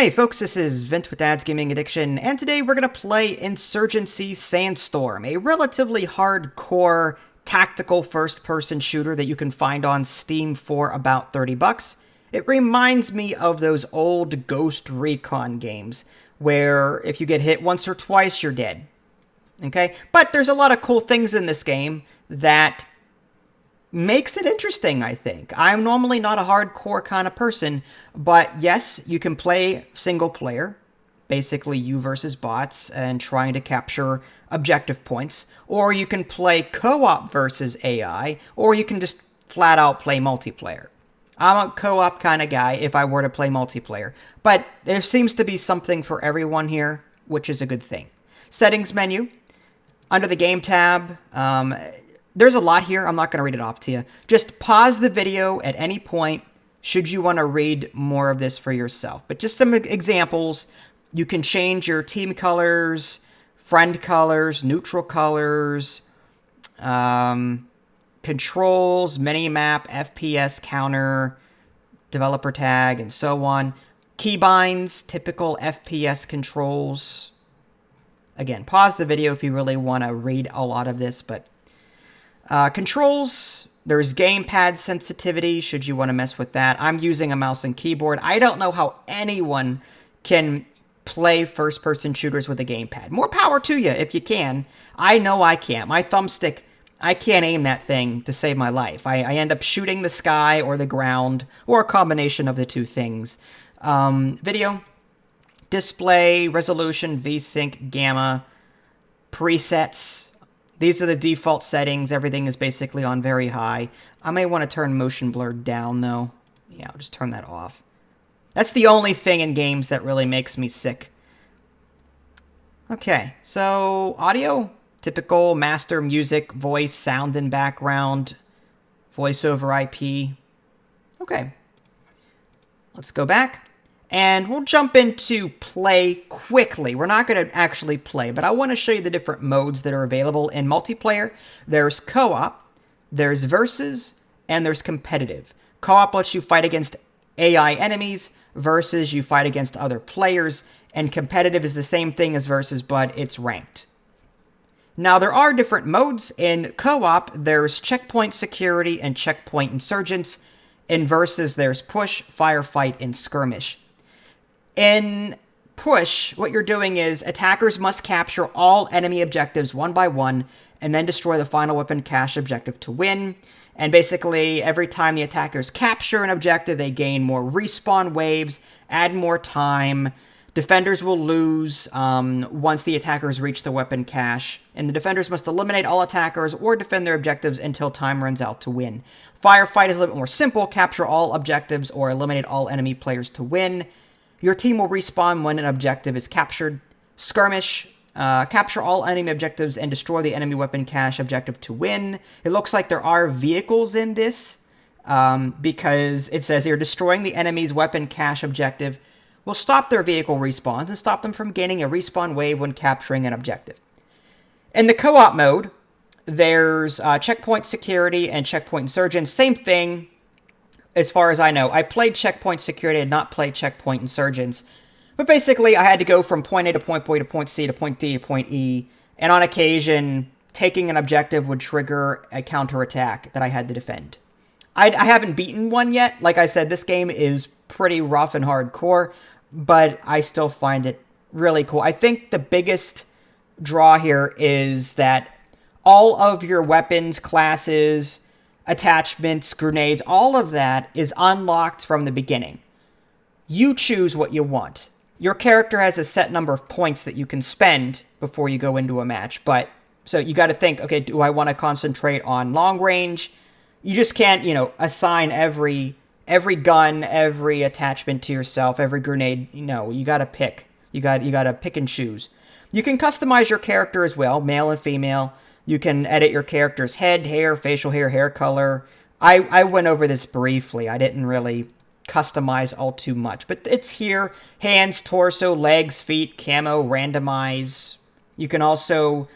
Hey folks, this is Vint with Dad's Gaming Addiction, and today we're going to play Insurgency Sandstorm, a relatively hardcore tactical first-person shooter that you can find on Steam for about $30. It reminds me of those old Ghost Recon games, where if you get hit once or twice, you're dead. Okay? But there's a lot of cool things in this game that makes it interesting, I think. I'm normally not a hardcore kind of person, but yes, you can play single player, basically you versus bots, and trying to capture objective points, or you can play co-op versus AI, or you can just flat out play multiplayer. I'm a co-op kind of guy if I were to play multiplayer, but there seems to be something for everyone here, which is a good thing. Settings menu, under the game tab, there's a lot here. I'm not going to read it off to you. Just pause the video at any point should you want to read more of this for yourself. But just some examples. You can change your team colors, friend colors, neutral colors, controls, minimap, FPS counter, developer tag, and so on. Keybinds, typical FPS controls. Again, pause the video if you really want to read a lot of this, but controls, there's gamepad sensitivity, should you want to mess with that. I'm using a mouse and keyboard. I don't know how anyone can play first-person shooters with a gamepad. More power to you if you can. I know I can't. My thumbstick, I can't aim that thing to save my life. I end up shooting the sky or the ground, or a combination of the two things. Video, display, resolution, VSync, gamma, presets. These are the default settings. Everything is basically on very high. I may want to turn motion blur down, though. Yeah, I'll just turn that off. That's the only thing in games that really makes me sick. Okay, so audio. Typical master music, voice, sound in background, voice over IP. Okay. Let's go back. And we'll jump into play quickly. We're not going to actually play, but I want to show you the different modes that are available in multiplayer. There's co-op, there's versus, and there's competitive. Co-op lets you fight against AI enemies, versus you fight against other players, and competitive is the same thing as versus, but it's ranked. Now, there are different modes. In co-op, there's checkpoint security and checkpoint insurgents. In versus, there's push, firefight, and skirmish. In push, what you're doing is attackers must capture all enemy objectives one by one and then destroy the final weapon cache objective to win. And basically, every time the attackers capture an objective, they gain more respawn waves, add more time. Defenders will lose once the attackers reach the weapon cache. And the defenders must eliminate all attackers or defend their objectives until time runs out to win. Firefight is a little bit more simple. Capture all objectives or eliminate all enemy players to win. Your team will respawn when an objective is captured. Skirmish, capture all enemy objectives and destroy the enemy weapon cache objective to win. It looks like there are vehicles in this, because it says here, destroying the enemy's weapon cache objective will stop their vehicle respawns and stop them from gaining a respawn wave when capturing an objective. In the co-op mode, there's checkpoint security and checkpoint insurgents. Same thing. As far as I know, I played checkpoint security and not played checkpoint insurgents. But basically, I had to go from point A to point B to point C to point D to point E. And on occasion, taking an objective would trigger a counterattack that I had to defend. I haven't beaten one yet. Like I said, this game is pretty rough and hardcore, but I still find it really cool. I think the biggest draw here is that all of your weapons, classes, attachments, grenades, all of that is unlocked from the beginning. You choose what you want. Your character has a set number of points that you can spend before you go into a match, but so you got to think, okay, do I want to concentrate on long range? You just can't, assign every gun, every attachment to yourself, every grenade. You got to pick. You got to pick and choose. You can customize your character as well, male and female. You can edit your character's head, hair, facial hair color. I went over this briefly. I didn't really customize all too much, but it's here. Hands, torso, legs, feet, camo, randomize. You can also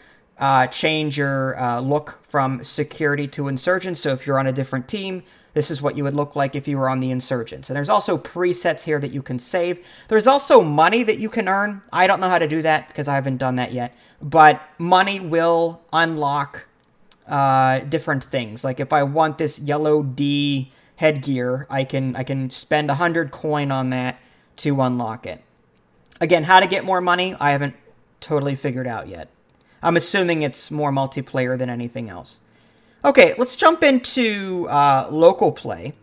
change your look from security to insurgent. So if you're on a different team, this is what you would look like if you were on the Insurgents. And there's also presets here that you can save. There's also money that you can earn. I don't know how to do that because I haven't done that yet. But money will unlock different things. Like if I want this yellow D headgear, I can spend 100 coin on that to unlock it. Again, how to get more money, I haven't totally figured out yet. I'm assuming it's more multiplayer than anything else. Okay, let's jump into local play.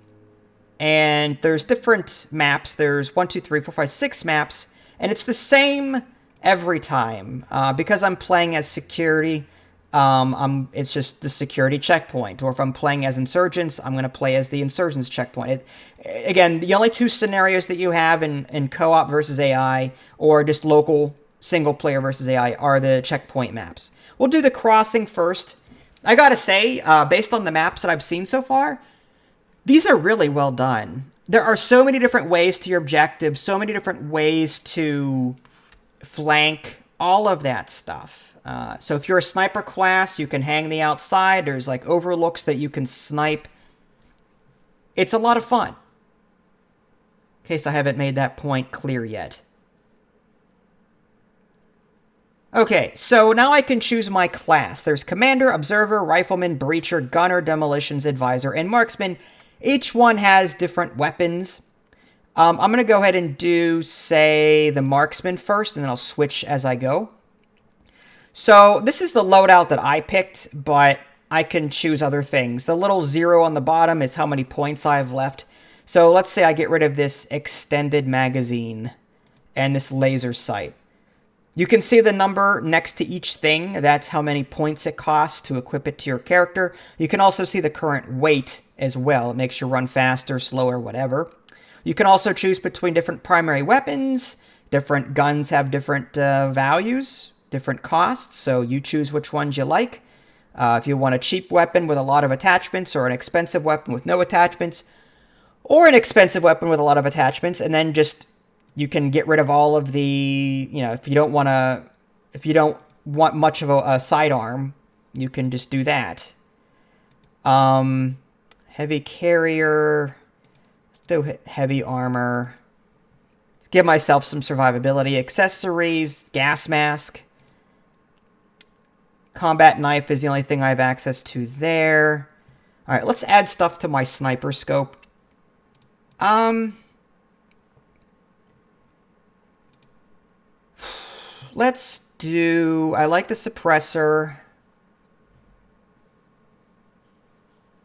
And there's different maps. There's 1, 2, 3, 4, 5, 6 maps. And it's the same every time. Because I'm playing as security, it's just the security checkpoint. Or if I'm playing as Insurgents, I'm going to play as the Insurgents checkpoint. Again, the only two scenarios that you have in co-op versus AI, or just local single player versus AI, are the checkpoint maps. We'll do the crossing first. I gotta say, based on the maps that I've seen so far, these are really well done. There are so many different ways to your objective, so many different ways to flank, all of that stuff. So if you're a sniper class, you can hang the outside. There's like overlooks that you can snipe. It's a lot of fun. In case I haven't made that point clear yet. Okay, so now I can choose my class. There's Commander, Observer, Rifleman, Breacher, Gunner, Demolitions, Advisor, and Marksman. Each one has different weapons. I'm going to go ahead and do, say, the Marksman first, and then I'll switch as I go. So this is the loadout that I picked, but I can choose other things. The little 0 on the bottom is how many points I have left. So let's say I get rid of this extended magazine and this laser sight. You can see the number next to each thing. That's how many points it costs to equip it to your character. You can also see the current weight as well. It makes you run faster, slower, whatever. You can also choose between different primary weapons. Different guns have different values, different costs, so you choose which ones you like. If you want a cheap weapon with a lot of attachments, or an expensive weapon with no attachments, or an expensive weapon with a lot of attachments, and then just you can get rid of all of the, if you don't want much of a sidearm, you can just do that. Heavy carrier, still heavy armor. Give myself some survivability. Accessories, gas mask. Combat knife is the only thing I have access to there. All right, let's add stuff to my sniper scope. Let's do... I like the suppressor.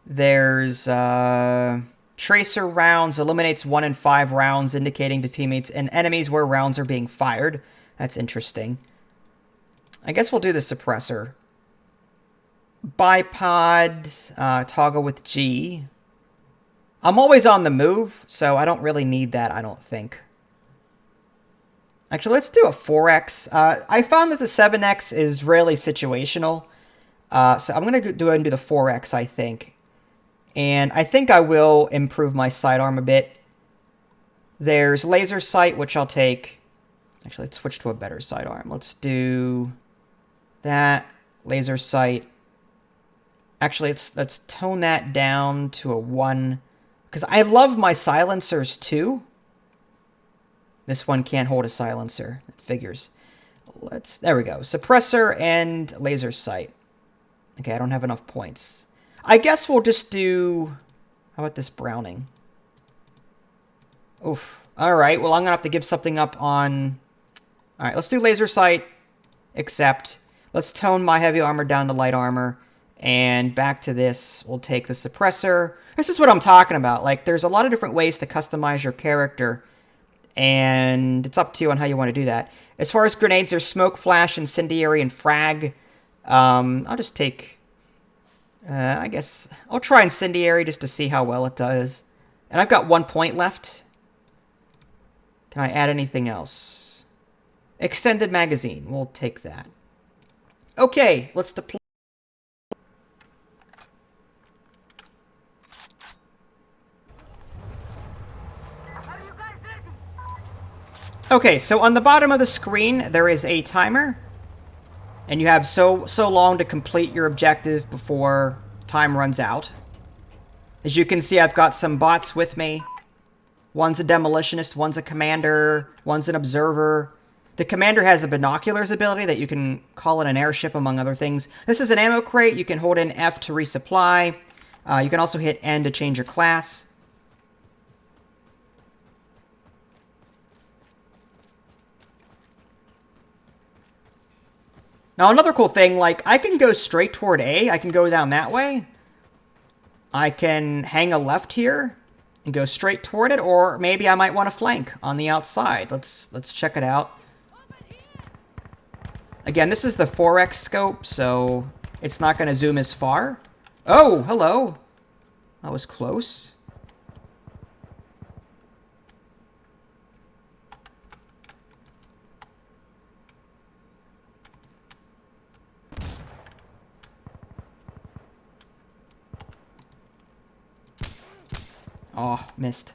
There's tracer rounds. Eliminates 1 in 5 rounds, indicating to teammates and enemies where rounds are being fired. That's interesting. I guess we'll do the suppressor. Bipod. Toggle with G. I'm always on the move, so I don't really need that, I don't think. Actually, let's do a 4x. I found that the 7x is really situational. So I'm going to go ahead and do the 4x, I think. And I think I will improve my sidearm a bit. There's laser sight, which I'll take. Actually, let's switch to a better sidearm. Let's do that. Laser sight. Actually, let's tone that down to a 1. Because I love my silencers, too. This one can't hold a silencer. It figures. There we go. Suppressor and laser sight. Okay, I don't have enough points. I guess we'll just do... How about this Browning? Oof. Alright, well, I'm going to have to give something up on... Alright, let's do laser sight. Except, let's tone my heavy armor down to light armor. And back to this, we'll take the suppressor. This is what I'm talking about. Like, there's a lot of different ways to customize your character. And it's up to you on how you want to do that. As far as grenades, there's smoke, flash, incendiary, and frag. I'll just take... I guess I'll try incendiary just to see how well it does. And I've got 1 point left. Can I add anything else? Extended magazine. We'll take that. Okay, let's deploy. Okay, so on the bottom of the screen, there is a timer. And you have so long to complete your objective before time runs out. As you can see, I've got some bots with me. One's a demolitionist, one's a commander, one's an observer. The commander has a binoculars ability that you can call it an airship, among other things. This is an ammo crate. You can hold in F to resupply. You can also hit N to change your class. Now, another cool thing, like, I can go straight toward A. I can go down that way. I can hang a left here and go straight toward it, or maybe I might want to flank on the outside. Let's check it out. Again, this is the 4x scope, so it's not going to zoom as far. Oh, hello. That was close. Oh, missed.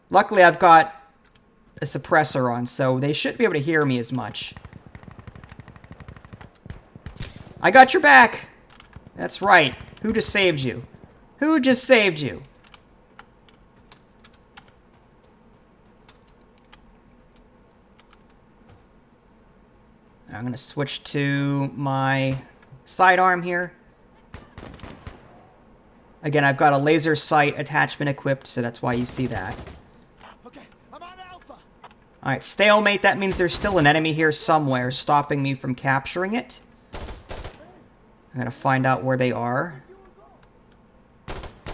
Luckily, I've got a suppressor on, so they shouldn't be able to hear me as much. I got your back! That's right. Who just saved you? Who just saved you? I'm going to switch to my sidearm here. Again, I've got a laser sight attachment equipped, so that's why you see that. Okay, I'm on Alpha. Alright, stalemate. That means there's still an enemy here somewhere stopping me from capturing it. I'm gonna find out where they are.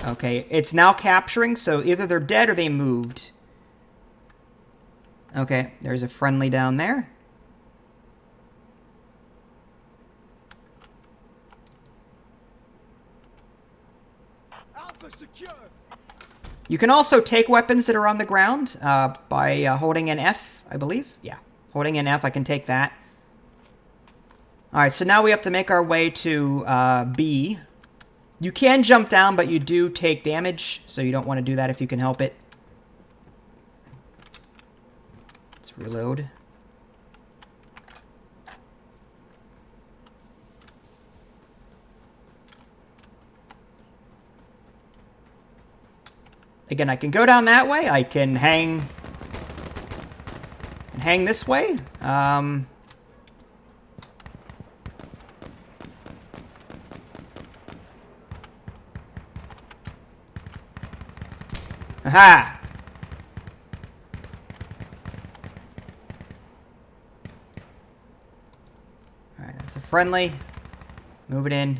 Okay, it's now capturing, so either they're dead or they moved. Okay, there's a friendly down there. Alpha secure. You can also take weapons that are on the ground by holding an F, I believe. Yeah, holding an F, I can take that. Alright, so now we have to make our way to B. You can jump down, but you do take damage, so you don't want to do that if you can help it. Let's reload. Again, I can go down that way. I can hang this way. Aha! Alright, that's a friendly. Move it in.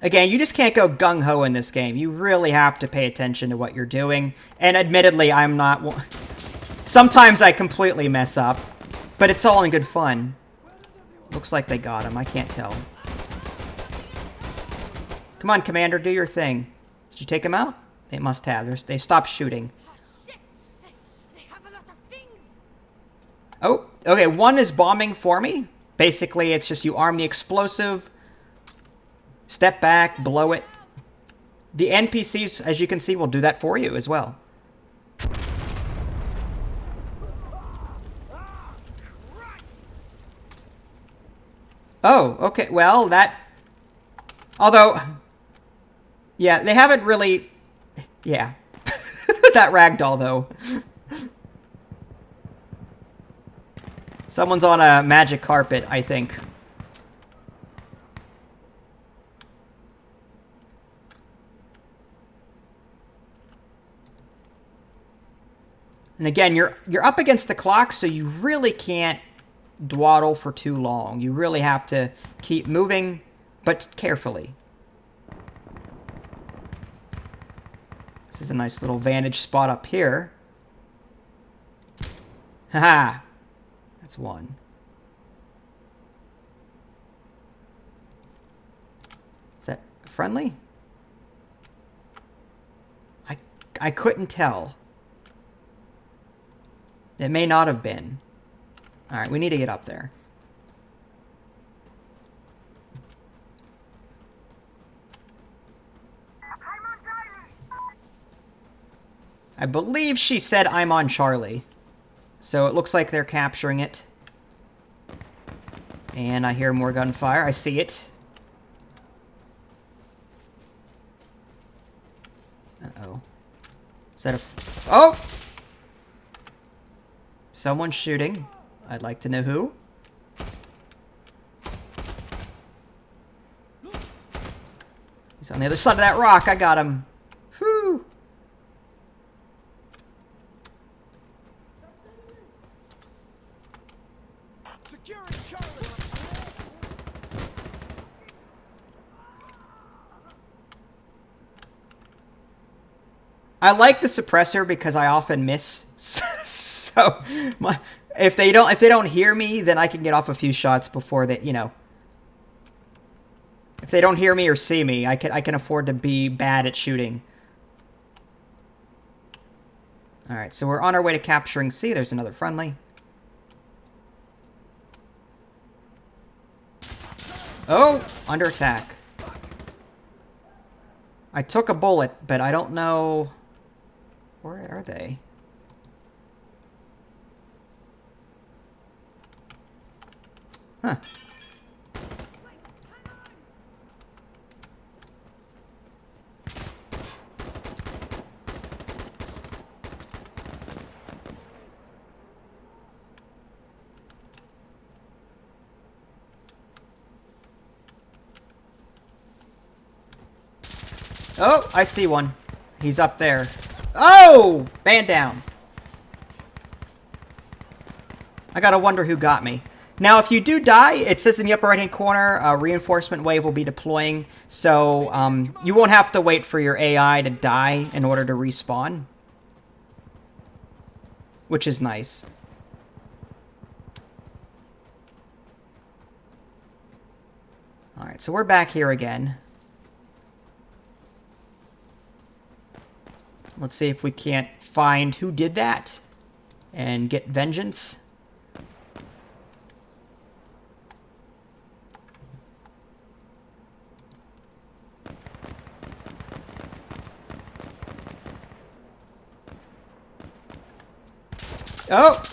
Again, you just can't go gung-ho in this game. You really have to pay attention to what you're doing. And admittedly, I'm not... Sometimes I completely mess up. But it's all in good fun. Looks like they got him. I can't tell. Come on, Commander, do your thing. Did you take him out? They must have. They stopped shooting. Oh, shit. They have a lot of things. Oh, okay. One is bombing for me. Basically, it's just you arm the explosive, step back, blow it. The NPCs, as you can see, will do that for you as well. Oh, okay. Well, that... Although... Yeah, they haven't really... Yeah. That ragdoll, though. Someone's on a magic carpet, I think. And again, you're up against the clock, so you really can't dawdle for too long. You really have to keep moving, but carefully. This is a nice little vantage spot up here. Haha! That's one. Is that friendly? I couldn't tell. It may not have been. Alright, we need to get up there. I believe she said I'm on Charlie. So it looks like they're capturing it. And I hear more gunfire. I see it. Is that a... Oh! Someone's shooting. I'd like to know who. He's on the other side of that rock. I got him. Whew. Securing Charlie. I like the suppressor because I often miss. So if they don't hear me, then I can get off a few shots before they, you know. If they don't hear me or see me, I can afford to be bad at shooting. All right, so we're on our way to capturing C. There's another friendly. Oh, under attack. I took a bullet, but I don't know... Where are they? Huh. Oh, I see one. He's up there. Oh! Man down. I gotta wonder who got me. Now, if you do die, it says in the upper right-hand corner, a reinforcement wave will be deploying. So, you won't have to wait for your AI to die in order to respawn. Which is nice. Alright, so we're back here again. Let's see if we can't find who did that and get vengeance. Oh!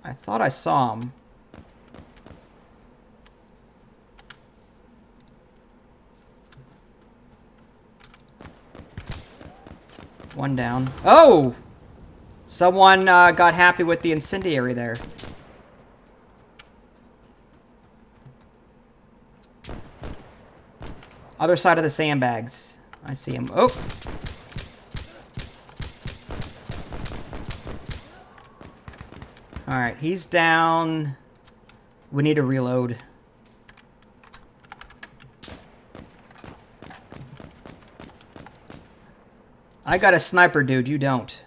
I thought I saw him. One down. Oh! Someone got happy with the incendiary there. Other side of the sandbags. I see him. Oh! Alright, he's down. We need to reload. I got a sniper, dude. You don't.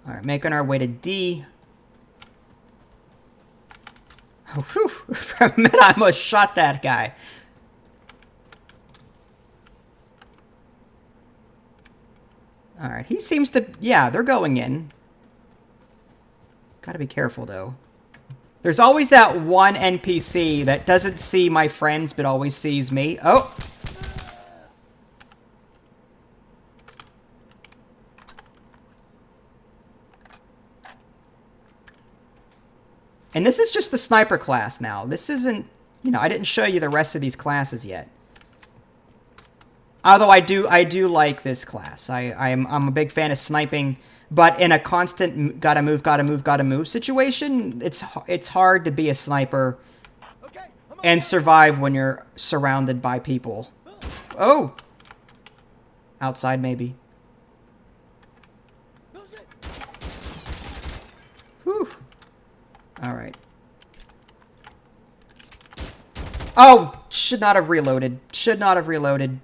Alright, making our way to D. Oh, whew. For a minute, I almost shot that guy. Alright, he seems to... Yeah, they're going in. Gotta be careful, though. There's always that one NPC that doesn't see my friends, but always sees me. Oh! And this is just the sniper class now. This isn't... You know, I didn't show you the rest of these classes yet. Although I do like this class. I'm a big fan of sniping, but in a constant gotta move situation, it's hard to be a sniper and survive when you're surrounded by people. Oh! Outside, maybe. Whew. Alright. Oh! Should not have reloaded. Should not have reloaded.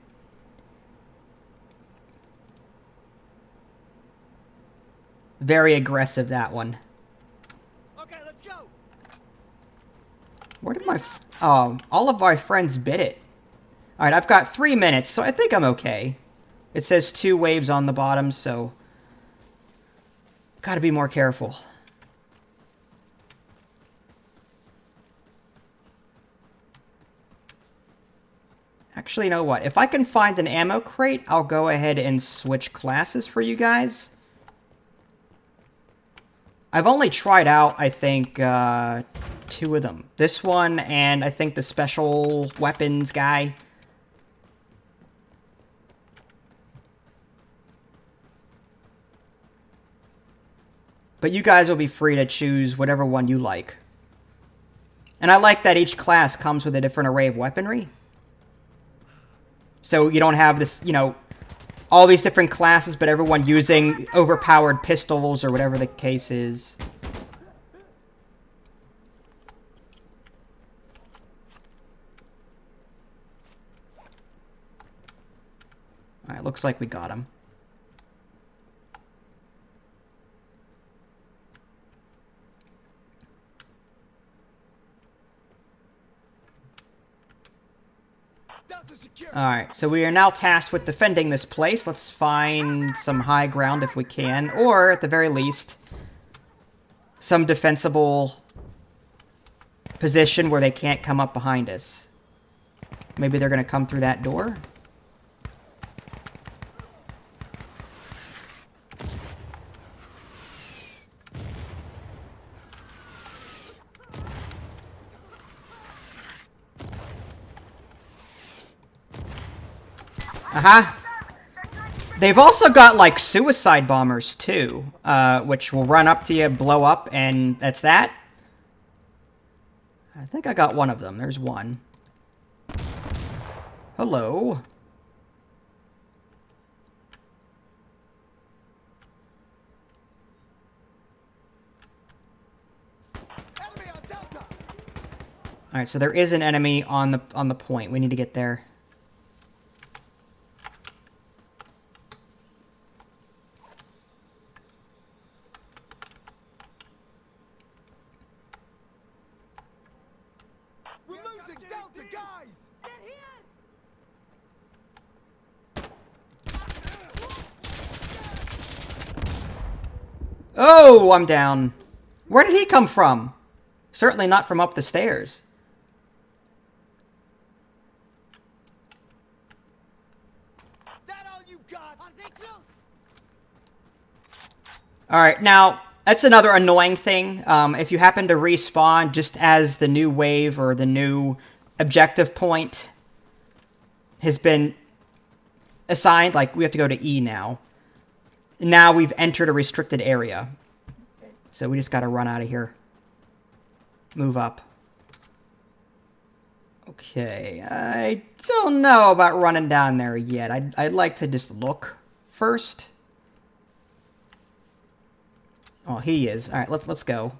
Very aggressive, that one. Okay, let's go. Where did my... Oh, all of our friends bit it. Alright, I've got 3 minutes, so I think I'm okay. It says 2 waves on the bottom, so... Gotta be more careful. Actually, you know what? If I can find an ammo crate, I'll go ahead and switch classes for you guys. I've only tried out, I think, 2 of them. This one and I think the special weapons guy. But you guys will be free to choose whatever one you like. And I like that each class comes with a different array of weaponry. So you don't have this, you know, all these different classes, but everyone using overpowered pistols or whatever the case is. Alright, looks like we got him. Alright, so we are now tasked with defending this place. Let's find some high ground if we can, or at the very least, some defensible position where they can't come up behind us. Maybe they're going to come through that door? Uh-huh. They've also got, like, suicide bombers, too, which will run up to you, blow up, and that's that. I think I got one of them. There's one. Hello. Alright, so there is an enemy on the point. We need to get there. Oh, I'm down. Where did he come from? Certainly not from up the stairs. That all you got? Are they close? Alright, now, that's another annoying thing. If you happen to respawn just as the new wave or the new objective point has been assigned, like, we have to go to E now. Now we've entered a restricted area. So we just gotta run out of here. Move up. Okay, I don't know about running down there yet. I'd like to just look first. Oh, he is. Alright, let's go.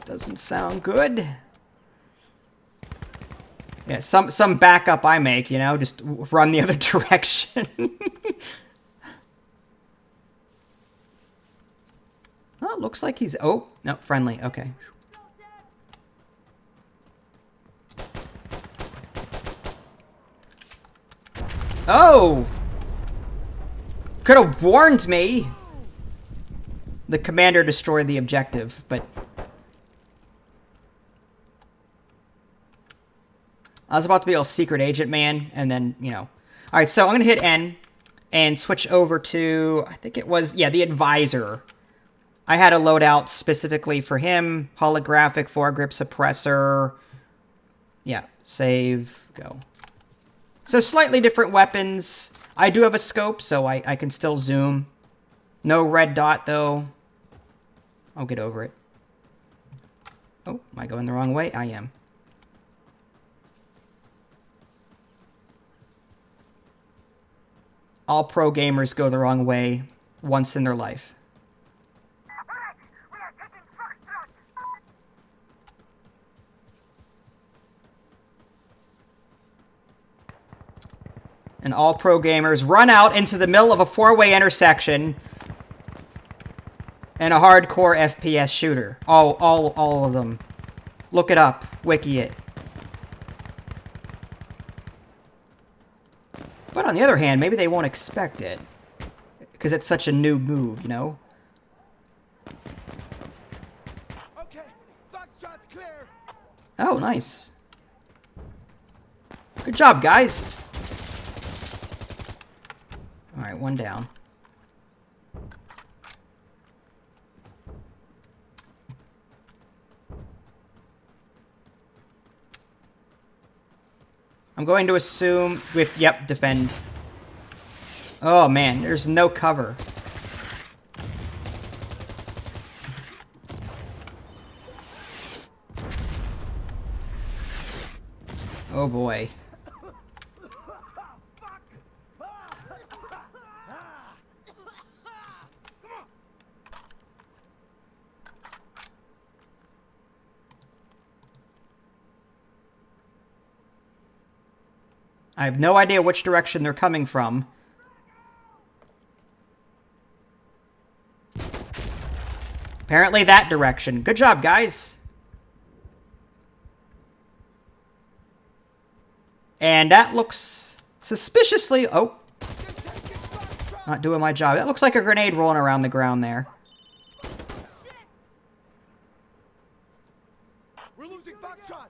Doesn't sound good. Yeah, some backup I make, you know, just run the other direction. Oh, looks like he's... Oh, no, friendly. Okay. Oh! Could have warned me! The commander destroyed the objective, but... I was about to be a secret agent man, and then, you know. Alright, so I'm going to hit N and switch over to, I think it was, yeah, the advisor. I had a loadout specifically for him. Holographic, foregrip suppressor. Yeah, save, go. So slightly different weapons. I do have a scope, so I can still zoom. No red dot, though. I'll get over it. Oh, am I going the wrong way? I am. All pro gamers go the wrong way once in their life. And all pro gamers run out into the middle of a four-way intersection and a hardcore FPS shooter. All of them. Look it up. Wiki it. But on the other hand, maybe they won't expect it. Because it's such a new move, you know? Okay, Foxtrot's clear. Oh, nice. Good job, guys. Alright, one down. I'm going to assume with, yep, defend. Oh man, there's no cover. Oh boy. I have no idea which direction they're coming from. Apparently that direction. Good job, guys. And that looks suspiciously... Oh. Not doing my job. That looks like a grenade rolling around the ground there. We're losing Foxtrot.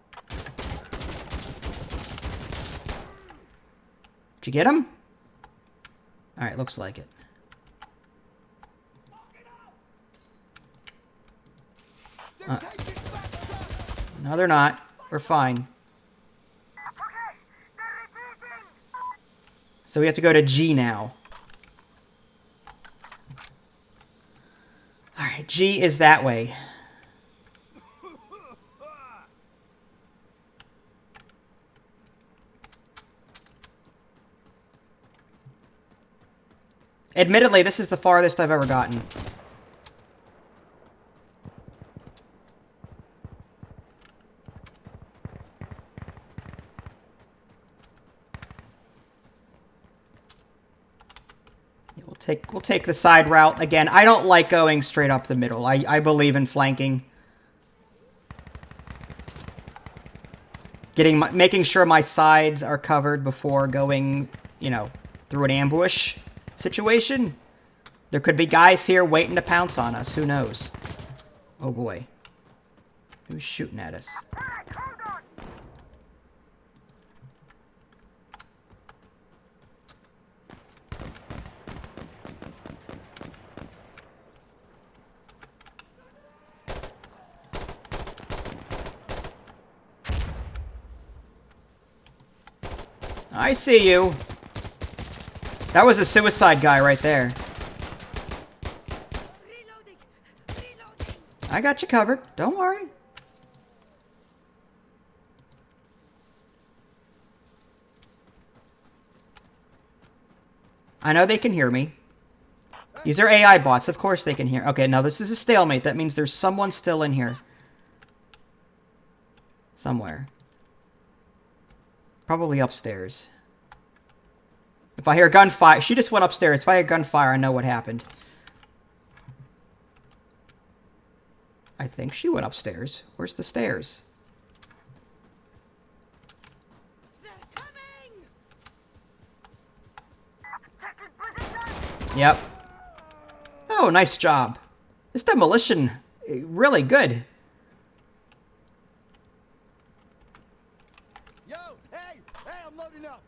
Did you get him? Alright, looks like it. No, they're not. We're fine. So we have to go to G now. Alright, G is that way. Admittedly, this is the farthest I've ever gotten. We'll take the side route. Again, I don't like going straight up the middle. I believe in flanking. Making sure my sides are covered before going, you know, through an ambush situation. There could be guys here waiting to pounce on us. Who knows? Oh boy. Who's shooting at us? I see you. That was a suicide guy right there. Reloading. Reloading. I got you covered. Don't worry. I know they can hear me. These are AI bots. Of course they can hear. Okay, now this is a stalemate. That means there's someone still in here. Somewhere. Probably upstairs. If I hear gunfire... She just went upstairs. If I hear gunfire, I know what happened. I think she went upstairs. Where's the stairs? They're coming. Taking position. Yep. Oh, nice job. This demolition, really good. Yo, hey, I'm loading up.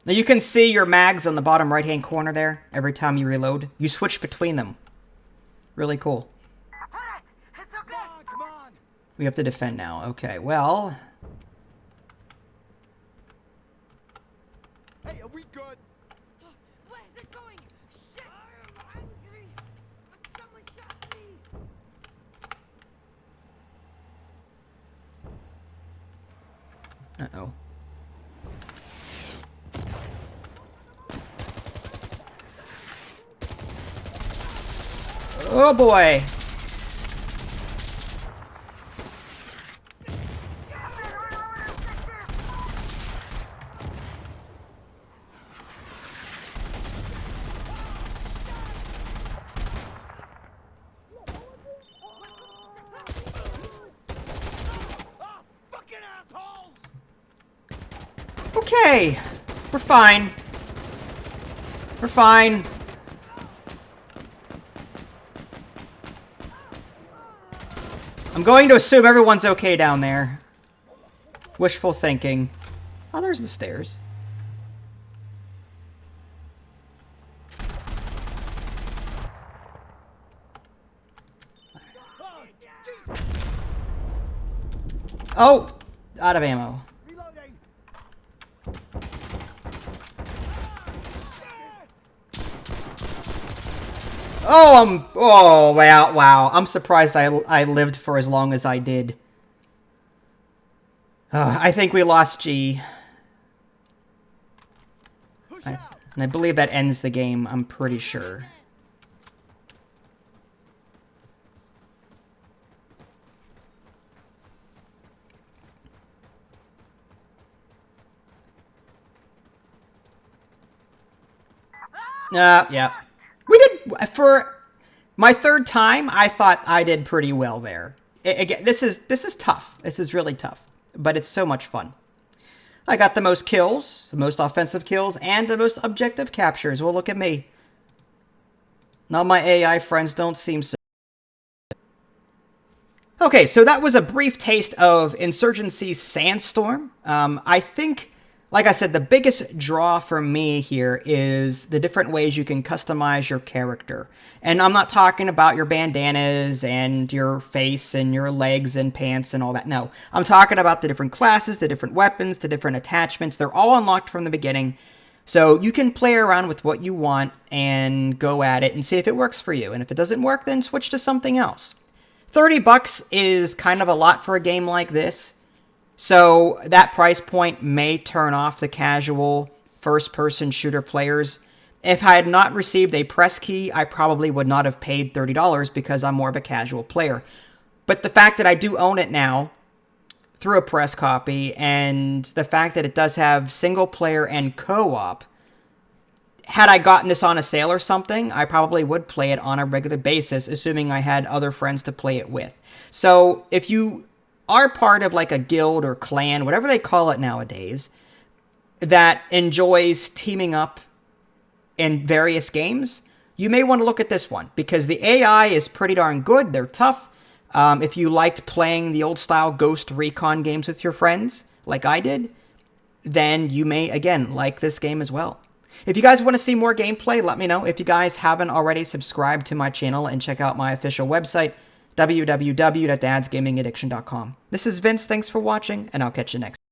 Now you can see your mags on the bottom right-hand corner there. Every time you reload, you switch between them. Really cool. All right, it's okay. Come on. We have to defend now. Okay, well... Hey, are we good? Where's it going? Shit! I'm angry. Someone shot me. Uh-oh. Oh boy! Ah, fucking assholes! Okay! We're fine. We're fine. I'm going to assume everyone's okay down there. Wishful thinking. Oh, there's the stairs. Oh! Out of ammo. Reloading. Oh, wow. I'm surprised I lived for as long as I did. I think we lost G. Push out. And I believe that ends the game, I'm pretty sure. Yeah. We did, for my third time, I thought I did pretty well there. Again, this is tough. This is really tough. But it's so much fun. I got the most kills, the most offensive kills, and the most objective captures. Well, look at me. Now my AI friends don't seem so... Okay, so that was a brief taste of Insurgency's Sandstorm. I think, like I said, the biggest draw for me here is the different ways you can customize your character. And I'm not talking about your bandanas and your face and your legs and pants and all that. No, I'm talking about the different classes, the different weapons, the different attachments. They're all unlocked from the beginning. So you can play around with what you want and go at it and see if it works for you. And if it doesn't work, then switch to something else. $30 is kind of a lot for a game like this. So that price point may turn off the casual first-person shooter players. If I had not received a press key, I probably would not have paid $30 because I'm more of a casual player. But the fact that I do own it now through a press copy, and the fact that it does have single player and co-op, had I gotten this on a sale or something, I probably would play it on a regular basis, assuming I had other friends to play it with. So if you are part of like a guild or clan, whatever they call it nowadays, that enjoys teaming up in various games, you may want to look at this one, because the AI is pretty darn good. They're tough. If you liked playing the old-style Ghost Recon games with your friends, like I did, then you may, again, like this game as well. If you guys want to see more gameplay, let me know. If you guys haven't already, subscribe to my channel and check out my official website, www.dadsgamingaddiction.com. This is Vince. Thanks for watching, and I'll catch you next time.